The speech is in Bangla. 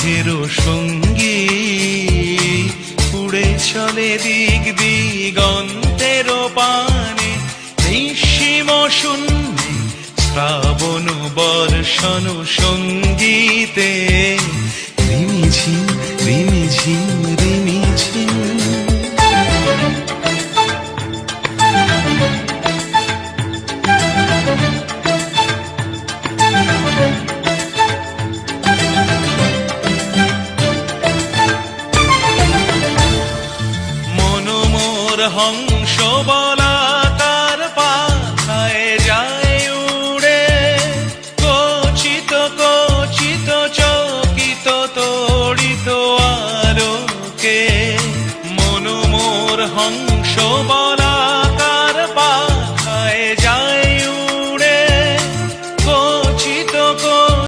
মেঘেরও সঙ্গী উড়ে চলে দিক দিগন্তের পানে নিঃসীম শূন্যে শ্রাবণ বর্ষণ সঙ্গীতে রিমিঝিম রিমিঝিম রিমিঝিম। হং